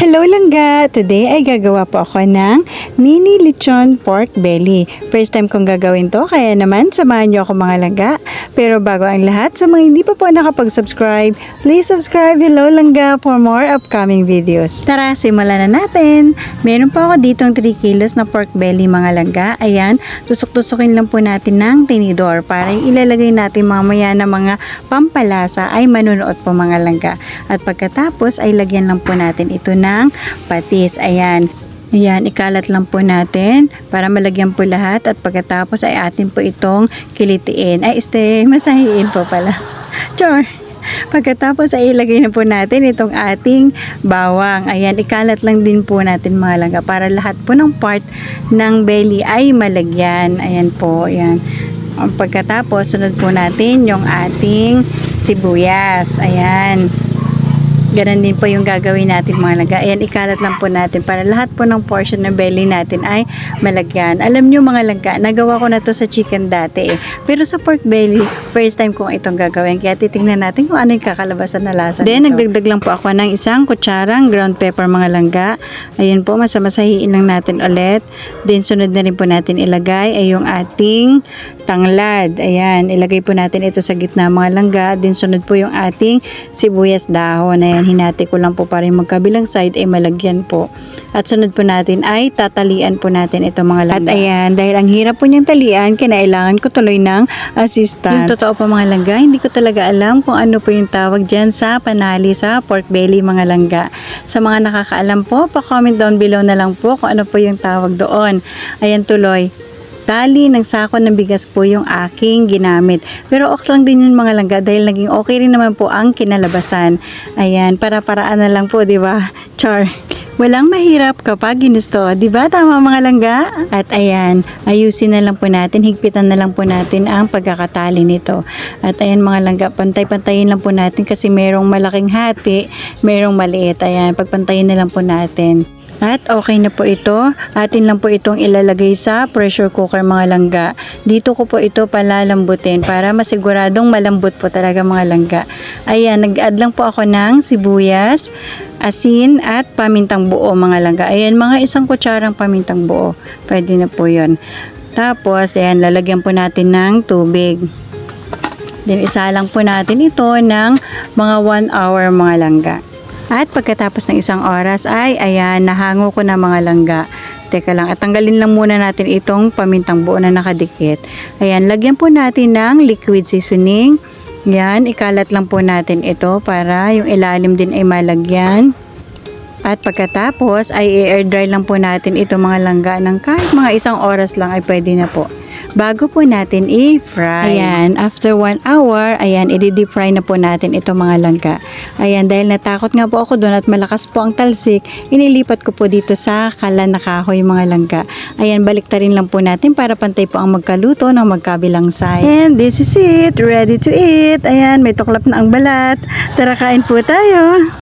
Hello langga! Today ay gagawa po ako ng mini lechon pork belly. First time kong gagawin to, kaya naman samahan niyo ako mga langga. Pero bago ang lahat, sa mga hindi pa po nakapag-subscribe, please subscribe. Hello langga for more upcoming videos. Tara, simulan na natin! Meron po ako ditong 3 kilos na pork belly mga langga. Ayan, tusok-tusokin lang po natin ng tinidor para yung ilalagay natin mamaya na mga pampalasa ay manunuot po mga langga. At pagkatapos ay lagyan lang po natin ito ng patis. Ayan. Ayan, ikalat lang po natin para malagyan po lahat at pagkatapos ay atin po itong kilitiin. Masahiin po pala. Chor! Pagkatapos ay ilagay na po natin itong ating bawang. Ayan, ikalat lang din po natin mga langga para lahat po ng part ng belly ay malagyan. Ayan po, ayan. Pagkatapos, sunod po natin yung ating sibuyas. Ayan. Ganun din po yung gagawin natin mga langga. Ayan, ikalat lang po natin para lahat po ng portion ng belly natin ay malagyan. Alam nyo mga langga, nagawa ko na to sa chicken dati eh. Pero sa pork belly, first time kong itong gagawin. Kaya titingnan natin kung ano yung kakalabasan na lasa nito. Nagdagdag lang po ako ng isang kutsarang ground pepper mga langga. Ayan po, masamasahiin lang natin ulit. Then sunod na rin po natin ilagay ay yung ating tanglad. Ayan, ilagay po natin ito sa gitna mga langga. Then sunod po yung ating sibuyas dahon. Ayan, hinati ko lang po para yung magkabilang side ay malagyan po. At sunod po natin ay tatalian po natin ito mga langga. At ayan, dahil ang hirap po niyang talian, kinailangan ko tuloy ng assistant. Yung totoo po mga langga, hindi ko talaga alam kung ano po yung tawag dyan sa panali sa pork belly mga langga. Sa mga nakakaalam po, pa-comment down below na lang po kung ano po yung tawag doon. Ayan tuloy. Tali ng sako ng bigas po yung aking ginamit. Pero ox lang din yun mga langga dahil naging okay rin naman po ang kinalabasan. Ayan, para-paraan na lang po, di ba? Char. Walang mahirap kapag ginusto, di ba? Tama mga langga? At ayan, ayusin na lang po natin, higpitan na lang po natin ang pagkakatali nito. At ayan mga langga, pantay-pantayin lang po natin kasi merong malaking hati, merong maliit. Ayan, pagpantayin na lang po natin. At okay na po ito. Atin lang po itong ilalagay sa pressure cooker mga langga. Dito ko po ito palalambutin para masiguradong malambot po talaga mga langga. Ayan, nag-add lang po ako ng sibuyas, asin at pamintang buo mga langga. Ayan, mga 1 kutsarang pamintang buo. Pwede na po yun. Tapos, ayan, lalagyan po natin ng tubig. Then, isa lang po natin ito ng mga 1 hour mga langga. At pagkatapos ng 1 oras ay ayan, nahango ko na mga langga. Teka lang, at tanggalin lang muna natin itong pamintang buo na nakadikit. Ayan, lagyan po natin ng liquid seasoning. Yan, ikalat lang po natin ito para yung ilalim din ay malagyan. At pagkatapos ay i-air dry lang po natin ito mga langga ng kahit mga 1 oras lang ay pwede na po. Bago po natin i-fry. Ayan, after 1 hour, ayan, i-deep fry na po natin ito mga langga. Ayan, dahil natakot nga po ako doon at malakas po ang talsik, inilipat ko po dito sa kalan na kahoy mga langga. Ayan, baliktarin lang po natin para pantay po ang magkaluto ng magkabilang side. And this is it, ready to eat. Ayan, may tuklap na ang balat. Tara, kain po tayo.